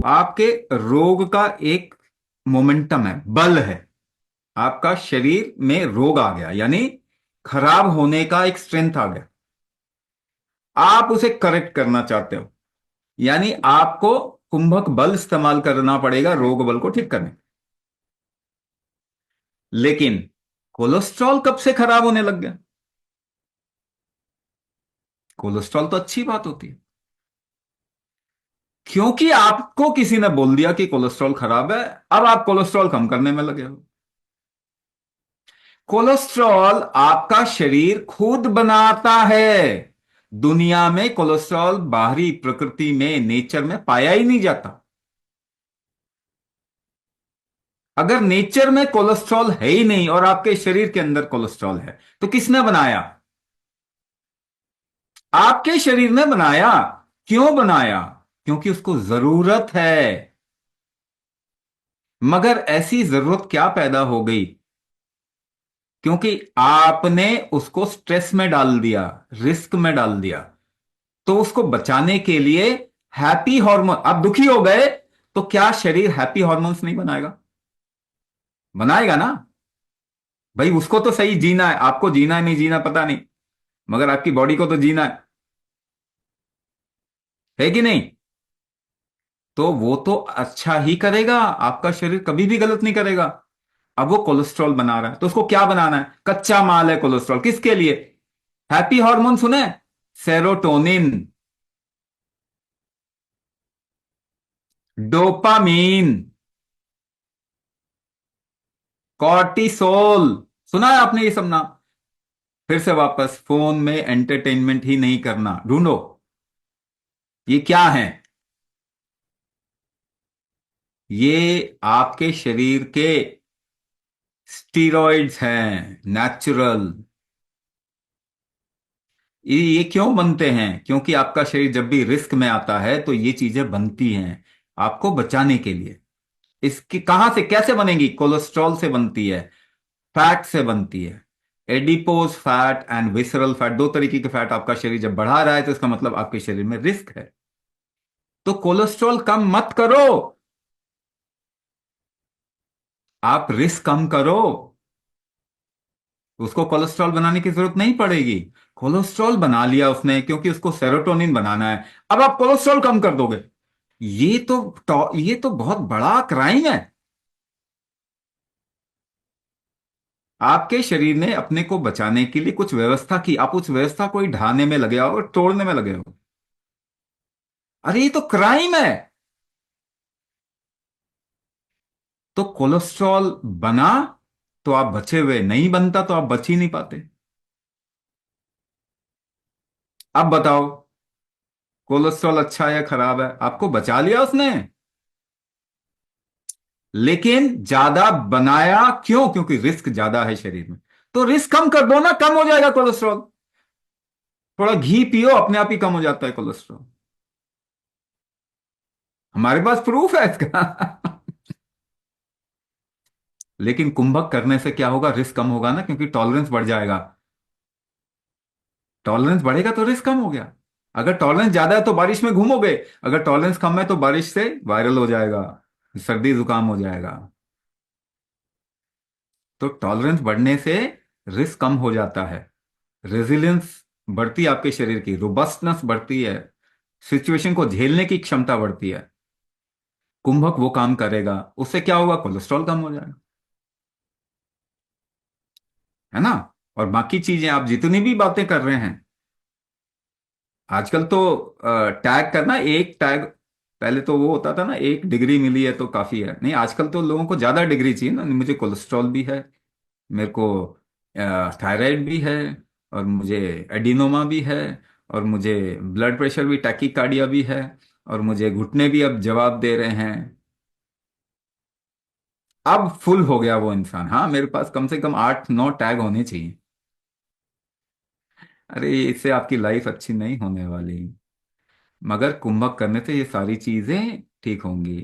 आपके रोग का एक मोमेंटम है, बल है। आपका शरीर में रोग आ गया, यानी खराब होने का एक स्ट्रेंथ आ गया। आप उसे करेक्ट करना चाहते हो, यानी आपको कुंभक बल इस्तेमाल करना पड़ेगा रोग बल को ठीक करने। लेकिन कोलेस्ट्रॉल कब से खराब होने लग गया? कोलेस्ट्रॉल तो अच्छी बात होती है, क्योंकि आपको किसी ने बोल दिया कि कोलेस्ट्रॉल खराब है। अब आप कोलेस्ट्रॉल कम करने में लगे हो। कोलेस्ट्रॉल आपका शरीर खुद बनाता है। दुनिया में कोलेस्ट्रॉल बाहरी प्रकृति में, नेचर में पाया ही नहीं जाता। अगर नेचर में कोलेस्ट्रॉल है ही नहीं और आपके शरीर के अंदर कोलेस्ट्रॉल है, तो किसने बनाया? आपके शरीर ने बनाया। क्यों बनाया? क्योंकि उसको जरूरत है। मगर ऐसी जरूरत क्या पैदा हो गई? क्योंकि आपने उसको स्ट्रेस में डाल दिया, रिस्क में डाल दिया। तो उसको बचाने के लिए हैप्पी हार्मोन, आप दुखी हो गए तो क्या शरीर हैप्पी हार्मोन्स नहीं बनाएगा? बनाएगा ना। भाई उसको तो सही जीना है, आपको जीना है नहीं जीना पता नहीं, मगर आपकी बॉडी को तो जीना है कि नहीं? तो वो तो अच्छा ही करेगा, आपका शरीर कभी भी गलत नहीं करेगा। अब वो कोलेस्ट्रॉल बना रहा है, तो उसको क्या बनाना है? कच्चा माल है कोलेस्ट्रॉल, किसके लिए? हैप्पी हार्मोन सुने? Serotonin, dopamine, cortisol. सुना है आपने ये सब नाम? फिर से वापस, फोन में एंटरटेनमेंट ही नहीं करना, ढूंढो ये क्या है। ये आपके शरीर के स्टीरॉइड्स हैं, नेचुरल। ये क्यों बनते हैं? क्योंकि आपका शरीर जब भी रिस्क में आता है तो ये चीजें बनती हैं आपको बचाने के लिए। इसकी कहां से कैसे बनेगी? कोलेस्ट्रॉल से बनती है, फैट से बनती है। Adipose fat and visceral fat, दो तरीके के फैट आपका शरीर जब बढ़ा रहा है तो इसका मतलब आपके शरीर में रिस्क है। तो कोलेस्ट्रॉल कम मत करो, आप रिस्क कम करो। उसको कोलेस्ट्रॉल बनाने की जरूरत नहीं पड़ेगी। कोलेस्ट्रॉल बना लिया उसने क्योंकि उसको सेरोटोनिन बनाना है। अब आप कोलेस्ट्रॉल कम कर दोगे। ये तो बहुत बड़ा क्राइम है। आपके शरीर ने अपने को बचाने के लिए कुछ व्यवस्था की, आप उस व्यवस्था को ही ढाने में लगे हो और तोड़ने में लगे हो। अरे ये तो क्राइम है। तो कोलेस्ट्रॉल बना तो आप बचे हुए, नहीं बनता तो आप बच ही नहीं पाते। अब बताओ, कोलेस्ट्रॉल अच्छा है या खराब है? आपको बचा लिया उसने, लेकिन ज्यादा बनाया क्यों? क्योंकि रिस्क ज्यादा है शरीर में। तो रिस्क कम कर दो ना, कम हो जाएगा कोलेस्ट्रॉल। थोड़ा घी पियो, अपने आप ही कम हो जाता है कोलेस्ट्रॉल। हमारे पास प्रूफ है इसका। लेकिन कुंभक करने से क्या होगा? रिस्क कम होगा ना, क्योंकि टॉलरेंस बढ़ जाएगा। टॉलरेंस बढ़ेगा तो रिस्क कम हो गया। अगर टॉलरेंस ज्यादा है तो बारिश में घूमोगे, अगर टॉलरेंस कम है तो बारिश से वायरल हो जाएगा, सर्दी जुकाम हो जाएगा। तो टॉलरेंस बढ़ने से रिस्क कम हो जाता है, रेजिलियंस बढ़ती है, आपके शरीर की रोबस्टनेस बढ़ती है, सिचुएशन को झेलने की क्षमता बढ़ती है। कुंभक वो काम करेगा, उससे क्या होगा? कोलेस्ट्रॉल कम हो जाएगा, है ना? और बाकी चीजें आप जितनी भी बातें कर रहे हैं आजकल तो, टैग करना, एक टैग। पहले तो वो होता था ना, एक डिग्री मिली है तो काफी है, नहीं आजकल तो लोगों को ज्यादा डिग्री चाहिए ना। मुझे कोलेस्ट्रॉल भी है, मेरे को थायराइड भी है, और मुझे एडिनोमा भी है, और मुझे ब्लड प्रेशर भी, टैकीकार्डिया भी है, और मुझे घुटने भी अब जवाब दे रहे हैं। अब फुल हो गया वो इंसान। हाँ, मेरे पास कम से कम 8-9 टैग होने चाहिए। अरे इससे आपकी लाइफ अच्छी नहीं होने वाली, मगर कुंभक करने से ये सारी चीजें ठीक होंगी।